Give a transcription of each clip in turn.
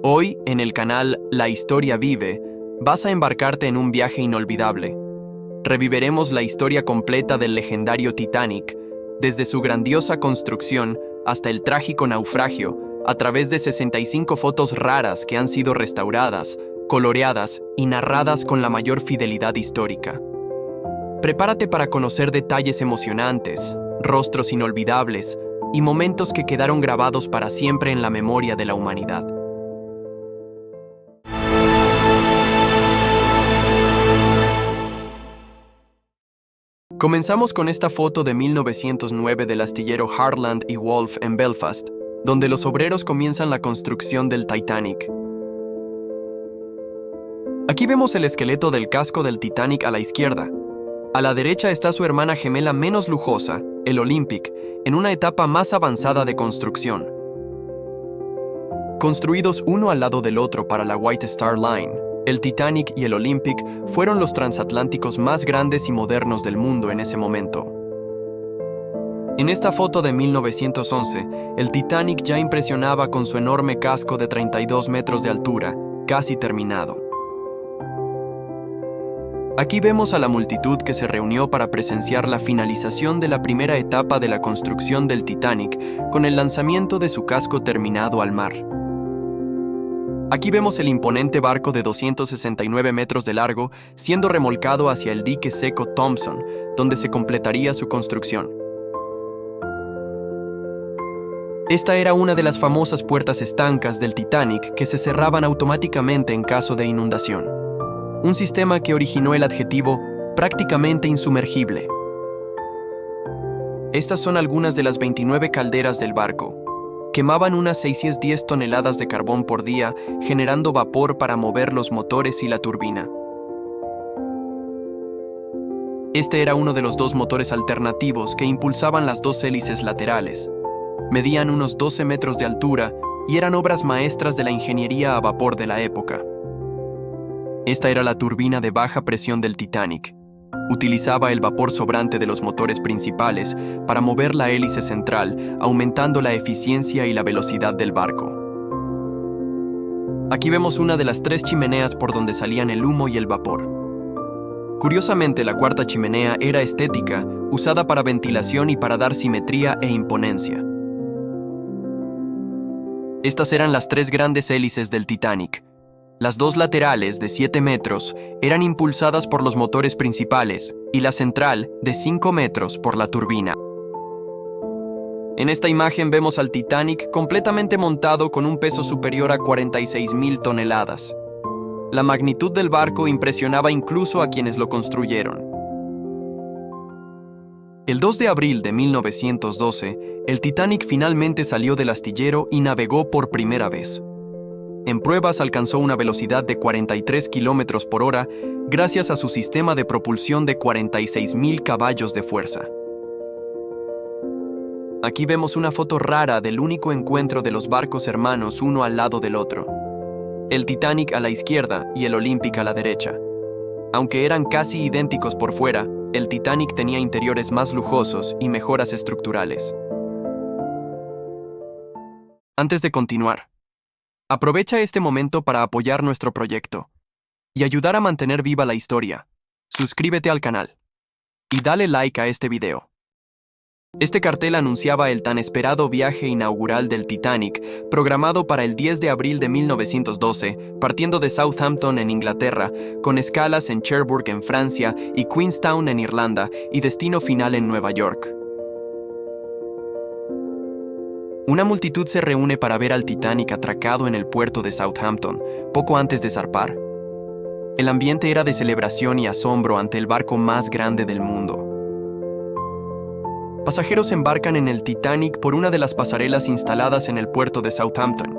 Hoy, en el canal La Historia Vive, vas a embarcarte en un viaje inolvidable. Reviviremos la historia completa del legendario Titanic, desde su grandiosa construcción hasta el trágico naufragio, a través de 65 fotos raras que han sido restauradas, coloreadas y narradas con la mayor fidelidad histórica. Prepárate para conocer detalles emocionantes, rostros inolvidables y momentos que quedaron grabados para siempre en la memoria de la humanidad. Comenzamos con esta foto de 1909 del astillero Harland y Wolff en Belfast, donde los obreros comienzan la construcción del Titanic. Aquí vemos el esqueleto del casco del Titanic a la izquierda. A la derecha está su hermana gemela menos lujosa, el Olympic, en una etapa más avanzada de construcción. Construidos uno al lado del otro para la White Star Line, el Titanic y el Olympic fueron los transatlánticos más grandes y modernos del mundo en ese momento. En esta foto de 1911, el Titanic ya impresionaba con su enorme casco de 32 metros de altura, casi terminado. Aquí vemos a la multitud que se reunió para presenciar la finalización de la primera etapa de la construcción del Titanic con el lanzamiento de su casco terminado al mar. Aquí vemos el imponente barco de 269 metros de largo siendo remolcado hacia el dique seco Thompson, donde se completaría su construcción. Esta era una de las famosas puertas estancas del Titanic que se cerraban automáticamente en caso de inundación. Un sistema que originó el adjetivo prácticamente insumergible. Estas son algunas de las 29 calderas del barco. Quemaban unas 610 toneladas de carbón por día, generando vapor para mover los motores y la turbina. Este era uno de los dos motores alternativos que impulsaban las dos hélices laterales. Medían unos 12 metros de altura y eran obras maestras de la ingeniería a vapor de la época. Esta era la turbina de baja presión del Titanic. Utilizaba el vapor sobrante de los motores principales para mover la hélice central, aumentando la eficiencia y la velocidad del barco. Aquí vemos una de las 3 chimeneas por donde salían el humo y el vapor. Curiosamente, la cuarta chimenea era estética, usada para ventilación y para dar simetría e imponencia. Estas eran las 3 grandes hélices del Titanic. Las 2 laterales, de 7 metros, eran impulsadas por los motores principales y la central, de 5 metros, por la turbina. En esta imagen vemos al Titanic completamente montado con un peso superior a 46,000 toneladas. La magnitud del barco impresionaba incluso a quienes lo construyeron. El 2 de abril de 1912, el Titanic finalmente salió del astillero y navegó por primera vez. En pruebas alcanzó una velocidad de 43 km por hora gracias a su sistema de propulsión de 46,000 caballos de fuerza. Aquí vemos una foto rara del único encuentro de los barcos hermanos uno al lado del otro. El Titanic a la izquierda y el Olympic a la derecha. Aunque eran casi idénticos por fuera, el Titanic tenía interiores más lujosos y mejoras estructurales. Antes de continuar, aprovecha este momento para apoyar nuestro proyecto y ayudar a mantener viva la historia. Suscríbete al canal y dale like a este video. Este cartel anunciaba el tan esperado viaje inaugural del Titanic, programado para el 10 de abril de 1912, partiendo de Southampton en Inglaterra, con escalas en Cherbourg en Francia y Queenstown en Irlanda, y destino final en Nueva York. Una multitud se reúne para ver al Titanic atracado en el puerto de Southampton, poco antes de zarpar. El ambiente era de celebración y asombro ante el barco más grande del mundo. Pasajeros embarcan en el Titanic por una de las pasarelas instaladas en el puerto de Southampton.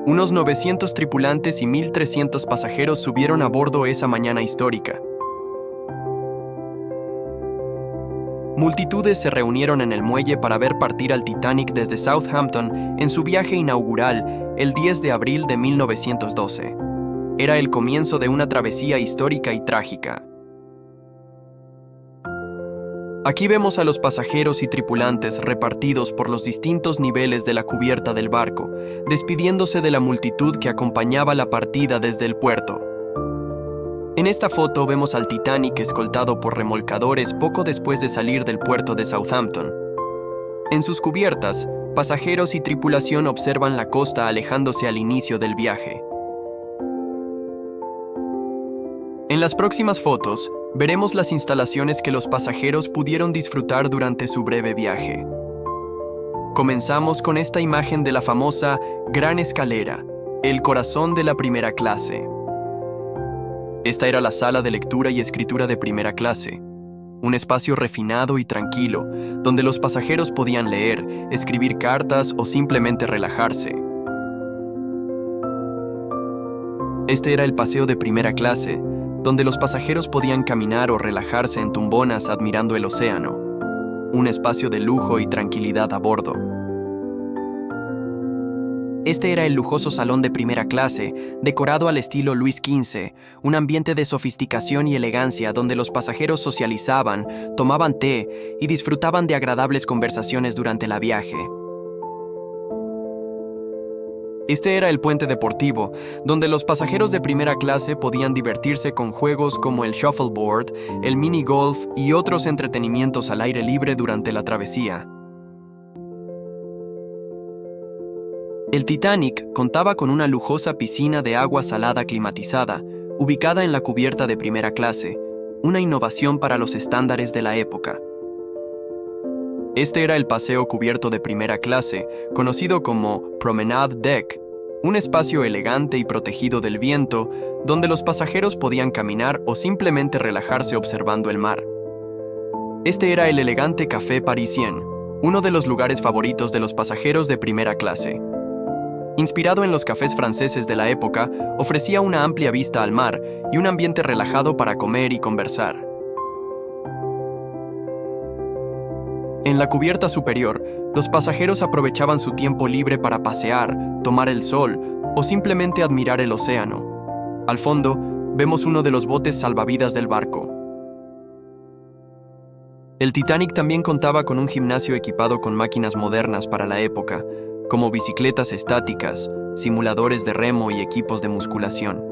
Unos 900 tripulantes y 1,300 pasajeros subieron a bordo esa mañana histórica. Multitudes se reunieron en el muelle para ver partir al Titanic desde Southampton en su viaje inaugural el 10 de abril de 1912. Era el comienzo de una travesía histórica y trágica. Aquí vemos a los pasajeros y tripulantes repartidos por los distintos niveles de la cubierta del barco, despidiéndose de la multitud que acompañaba la partida desde el puerto. En esta foto vemos al Titanic escoltado por remolcadores poco después de salir del puerto de Southampton. En sus cubiertas, pasajeros y tripulación observan la costa alejándose al inicio del viaje. En las próximas fotos, veremos las instalaciones que los pasajeros pudieron disfrutar durante su breve viaje. Comenzamos con esta imagen de la famosa Gran Escalera, el corazón de la primera clase. Esta era la sala de lectura y escritura de primera clase, un espacio refinado y tranquilo, donde los pasajeros podían leer, escribir cartas o simplemente relajarse. Este era el paseo de primera clase, donde los pasajeros podían caminar o relajarse en tumbonas admirando el océano, un espacio de lujo y tranquilidad a bordo. Este era el lujoso salón de primera clase, decorado al estilo Luis XV, un ambiente de sofisticación y elegancia donde los pasajeros socializaban, tomaban té y disfrutaban de agradables conversaciones durante el viaje. Este era el puente deportivo, donde los pasajeros de primera clase podían divertirse con juegos como el shuffleboard, el mini golf y otros entretenimientos al aire libre durante la travesía. El Titanic contaba con una lujosa piscina de agua salada climatizada, ubicada en la cubierta de primera clase, una innovación para los estándares de la época. Este era el paseo cubierto de primera clase, conocido como Promenade Deck, un espacio elegante y protegido del viento, donde los pasajeros podían caminar o simplemente relajarse observando el mar. Este era el elegante Café Parisien, uno de los lugares favoritos de los pasajeros de primera clase. Inspirado en los cafés franceses de la época, ofrecía una amplia vista al mar y un ambiente relajado para comer y conversar. En la cubierta superior, los pasajeros aprovechaban su tiempo libre para pasear, tomar el sol o simplemente admirar el océano. Al fondo, vemos uno de los botes salvavidas del barco. El Titanic también contaba con un gimnasio equipado con máquinas modernas para la época, como bicicletas estáticas, simuladores de remo y equipos de musculación.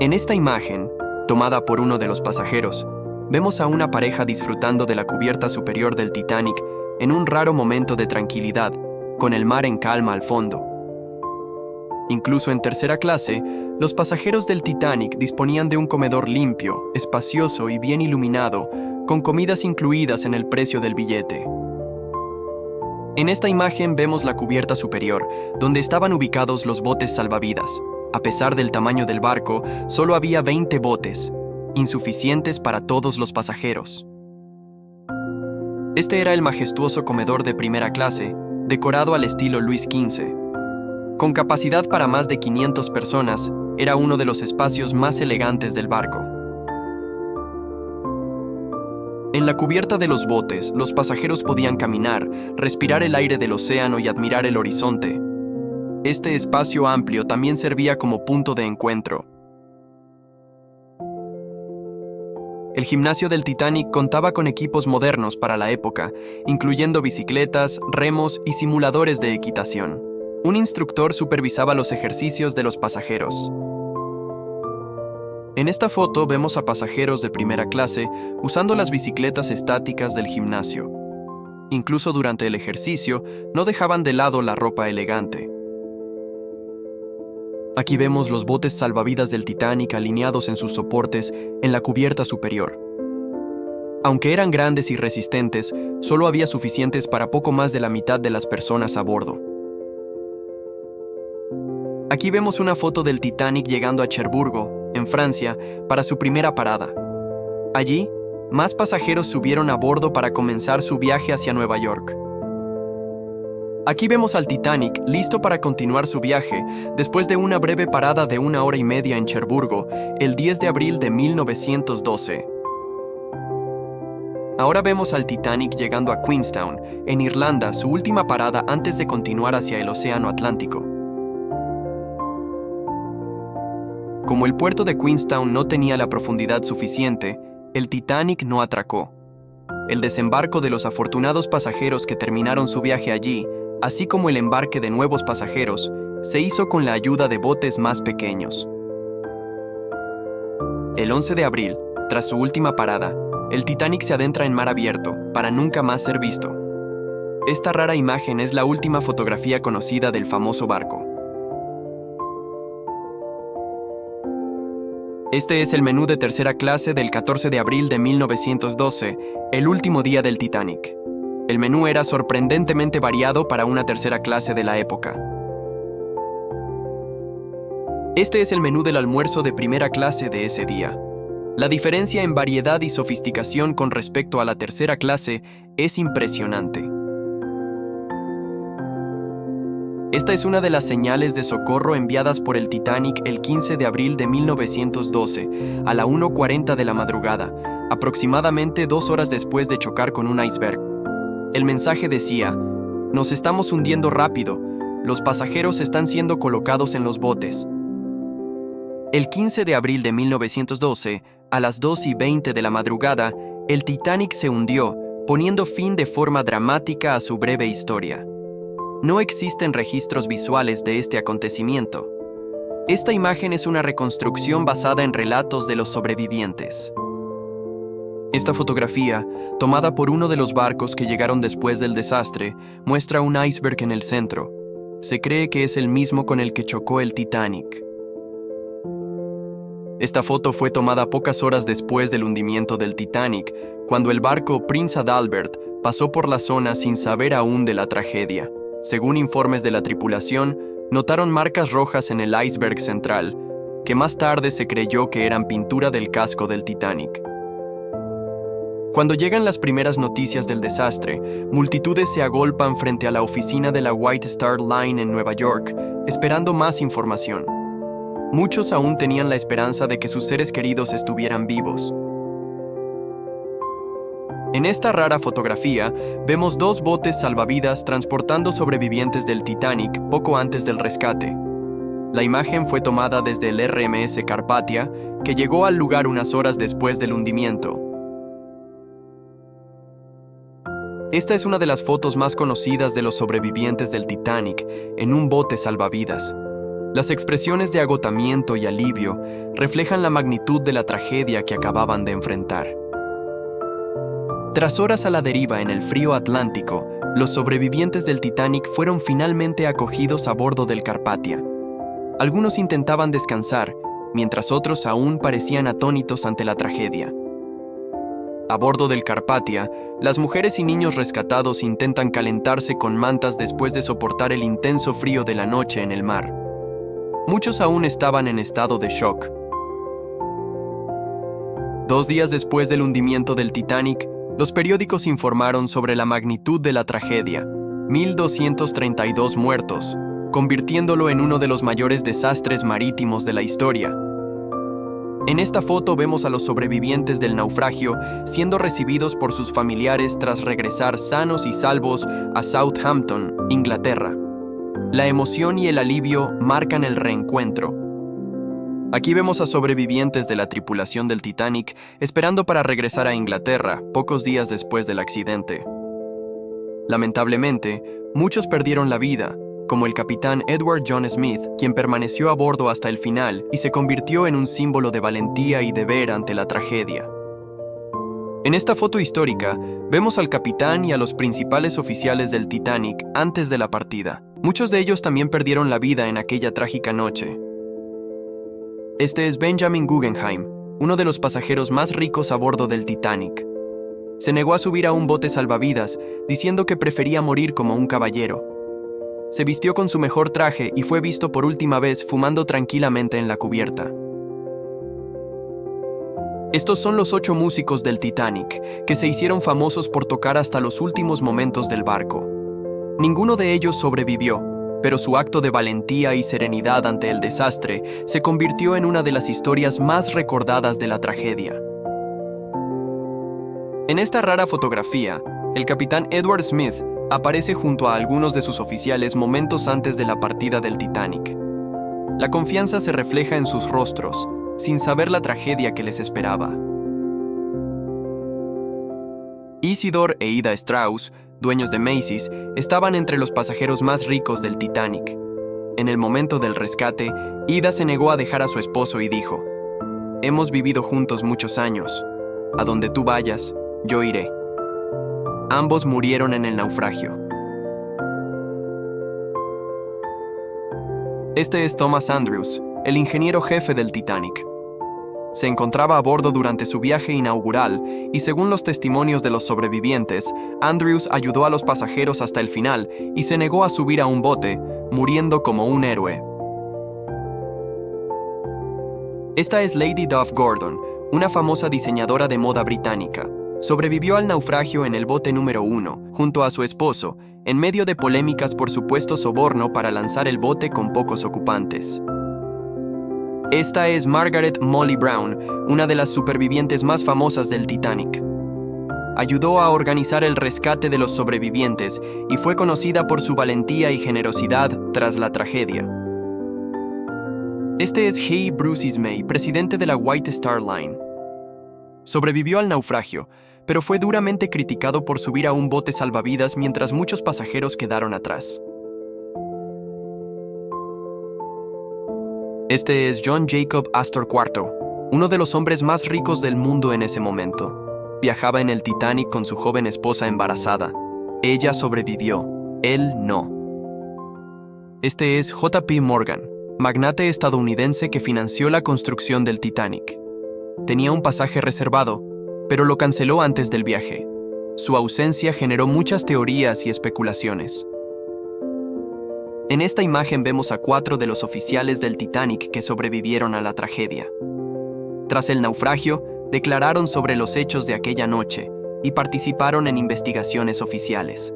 En esta imagen, tomada por uno de los pasajeros, vemos a una pareja disfrutando de la cubierta superior del Titanic en un raro momento de tranquilidad, con el mar en calma al fondo. Incluso en tercera clase, los pasajeros del Titanic disponían de un comedor limpio, espacioso y bien iluminado, con comidas incluidas en el precio del billete. En esta imagen vemos la cubierta superior, donde estaban ubicados los botes salvavidas. A pesar del tamaño del barco, solo había 20 botes, insuficientes para todos los pasajeros. Este era el majestuoso comedor de primera clase, decorado al estilo Luis XV. Con capacidad para más de 500 personas, era uno de los espacios más elegantes del barco. En la cubierta de los botes, los pasajeros podían caminar, respirar el aire del océano y admirar el horizonte. Este espacio amplio también servía como punto de encuentro. El gimnasio del Titanic contaba con equipos modernos para la época, incluyendo bicicletas, remos y simuladores de equitación. Un instructor supervisaba los ejercicios de los pasajeros. En esta foto vemos a pasajeros de primera clase usando las bicicletas estáticas del gimnasio. Incluso durante el ejercicio, no dejaban de lado la ropa elegante. Aquí vemos los botes salvavidas del Titanic alineados en sus soportes en la cubierta superior. Aunque eran grandes y resistentes, solo había suficientes para poco más de la mitad de las personas a bordo. Aquí vemos una foto del Titanic llegando a Cherburgo, en Francia, para su primera parada. Allí, más pasajeros subieron a bordo para comenzar su viaje hacia Nueva York. Aquí vemos al Titanic listo para continuar su viaje después de una breve parada de 1 hora y media en Cherburgo, el 10 de abril de 1912. Ahora vemos al Titanic llegando a Queenstown, en Irlanda, su última parada antes de continuar hacia el Océano Atlántico. Como el puerto de Queenstown no tenía la profundidad suficiente, el Titanic no atracó. El desembarco de los afortunados pasajeros que terminaron su viaje allí, así como el embarque de nuevos pasajeros, se hizo con la ayuda de botes más pequeños. El 11 de abril, tras su última parada, el Titanic se adentra en mar abierto, para nunca más ser visto. Esta rara imagen es la última fotografía conocida del famoso barco. Este es el menú de tercera clase del 14 de abril de 1912, el último día del Titanic. El menú era sorprendentemente variado para una tercera clase de la época. Este es el menú del almuerzo de primera clase de ese día. La diferencia en variedad y sofisticación con respecto a la tercera clase es impresionante. Esta es una de las señales de socorro enviadas por el Titanic el 15 de abril de 1912, a la 1:40 de la madrugada, aproximadamente 2 horas después de chocar con un iceberg. El mensaje decía: "Nos estamos hundiendo rápido, los pasajeros están siendo colocados en los botes". El 15 de abril de 1912, a las 2:20 de la madrugada, el Titanic se hundió, poniendo fin de forma dramática a su breve historia. No existen registros visuales de este acontecimiento. Esta imagen es una reconstrucción basada en relatos de los sobrevivientes. Esta fotografía, tomada por uno de los barcos que llegaron después del desastre, muestra un iceberg en el centro. Se cree que es el mismo con el que chocó el Titanic. Esta foto fue tomada pocas horas después del hundimiento del Titanic, cuando el barco Prince Adalbert pasó por la zona sin saber aún de la tragedia. Según informes de la tripulación, notaron marcas rojas en el iceberg central, que más tarde se creyó que eran pintura del casco del Titanic. Cuando llegan las primeras noticias del desastre, multitudes se agolpan frente a la oficina de la White Star Line en Nueva York, esperando más información. Muchos aún tenían la esperanza de que sus seres queridos estuvieran vivos. En esta rara fotografía, vemos 2 botes salvavidas transportando sobrevivientes del Titanic poco antes del rescate. La imagen fue tomada desde el RMS Carpathia, que llegó al lugar unas horas después del hundimiento. Esta es una de las fotos más conocidas de los sobrevivientes del Titanic en un bote salvavidas. Las expresiones de agotamiento y alivio reflejan la magnitud de la tragedia que acababan de enfrentar. Tras horas a la deriva en el frío Atlántico, los sobrevivientes del Titanic fueron finalmente acogidos a bordo del Carpathia. Algunos intentaban descansar, mientras otros aún parecían atónitos ante la tragedia. A bordo del Carpathia, las mujeres y niños rescatados intentan calentarse con mantas después de soportar el intenso frío de la noche en el mar. Muchos aún estaban en estado de shock. 2 días después del hundimiento del Titanic, los periódicos informaron sobre la magnitud de la tragedia: 1,232 muertos, convirtiéndolo en uno de los mayores desastres marítimos de la historia. En esta foto vemos a los sobrevivientes del naufragio siendo recibidos por sus familiares tras regresar sanos y salvos a Southampton, Inglaterra. La emoción y el alivio marcan el reencuentro. Aquí vemos a sobrevivientes de la tripulación del Titanic esperando para regresar a Inglaterra pocos días después del accidente. Lamentablemente, muchos perdieron la vida, como el capitán Edward John Smith, quien permaneció a bordo hasta el final y se convirtió en un símbolo de valentía y deber ante la tragedia. En esta foto histórica, vemos al capitán y a los principales oficiales del Titanic antes de la partida. Muchos de ellos también perdieron la vida en aquella trágica noche. Este es Benjamin Guggenheim, uno de los pasajeros más ricos a bordo del Titanic. Se negó a subir a un bote salvavidas, diciendo que prefería morir como un caballero. Se vistió con su mejor traje y fue visto por última vez fumando tranquilamente en la cubierta. Estos son los 8 músicos del Titanic, que se hicieron famosos por tocar hasta los últimos momentos del barco. Ninguno de ellos sobrevivió, pero su acto de valentía y serenidad ante el desastre se convirtió en una de las historias más recordadas de la tragedia. En esta rara fotografía, el capitán Edward Smith aparece junto a algunos de sus oficiales momentos antes de la partida del Titanic. La confianza se refleja en sus rostros, sin saber la tragedia que les esperaba. Isidore e Ida Strauss, dueños de Macy's, estaban entre los pasajeros más ricos del Titanic. En el momento del rescate, Ida se negó a dejar a su esposo y dijo: «Hemos vivido juntos muchos años. A donde tú vayas, yo iré». Ambos murieron en el naufragio. Este es Thomas Andrews, el ingeniero jefe del Titanic. Se encontraba a bordo durante su viaje inaugural y, según los testimonios de los sobrevivientes, Andrews ayudó a los pasajeros hasta el final y se negó a subir a un bote, muriendo como un héroe. Esta es Lady Dove Gordon, una famosa diseñadora de moda británica. Sobrevivió al naufragio en el bote número 1, junto a su esposo, en medio de polémicas por supuesto soborno para lanzar el bote con pocos ocupantes. Esta es Margaret Molly Brown, una de las supervivientes más famosas del Titanic. Ayudó a organizar el rescate de los sobrevivientes y fue conocida por su valentía y generosidad tras la tragedia. Este es Hay Bruce Ismay, presidente de la White Star Line. Sobrevivió al naufragio, pero fue duramente criticado por subir a un bote salvavidas mientras muchos pasajeros quedaron atrás. Este es John Jacob Astor IV, uno de los hombres más ricos del mundo en ese momento. Viajaba en el Titanic con su joven esposa embarazada. Ella sobrevivió, él no. Este es J.P. Morgan, magnate estadounidense que financió la construcción del Titanic. Tenía un pasaje reservado, pero lo canceló antes del viaje. Su ausencia generó muchas teorías y especulaciones. En esta imagen vemos a 4 de los oficiales del Titanic que sobrevivieron a la tragedia. Tras el naufragio, declararon sobre los hechos de aquella noche y participaron en investigaciones oficiales.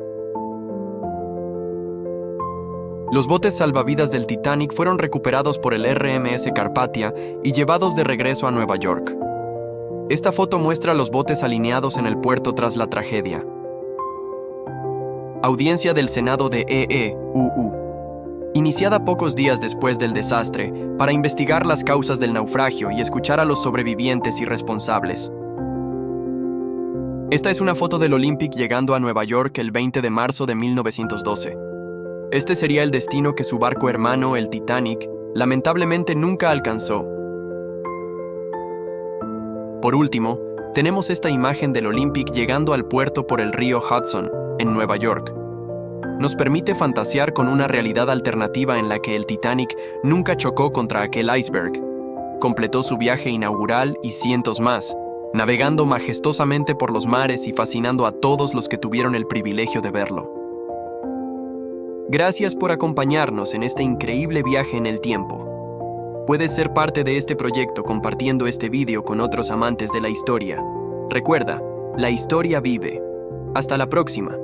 Los botes salvavidas del Titanic fueron recuperados por el RMS Carpathia y llevados de regreso a Nueva York. Esta foto muestra los botes alineados en el puerto tras la tragedia. Audiencia del Senado de EEUU. Iniciada pocos días después del desastre, para investigar las causas del naufragio y escuchar a los sobrevivientes y responsables. Esta es una foto del Olympic llegando a Nueva York el 20 de marzo de 1912. Este sería el destino que su barco hermano, el Titanic, lamentablemente nunca alcanzó. Por último, tenemos esta imagen del Olympic llegando al puerto por el río Hudson, en Nueva York. Nos permite fantasear con una realidad alternativa en la que el Titanic nunca chocó contra aquel iceberg. Completó su viaje inaugural y cientos más, navegando majestuosamente por los mares y fascinando a todos los que tuvieron el privilegio de verlo. Gracias por acompañarnos en este increíble viaje en el tiempo. Puedes ser parte de este proyecto compartiendo este video con otros amantes de la historia. Recuerda, la historia vive. Hasta la próxima.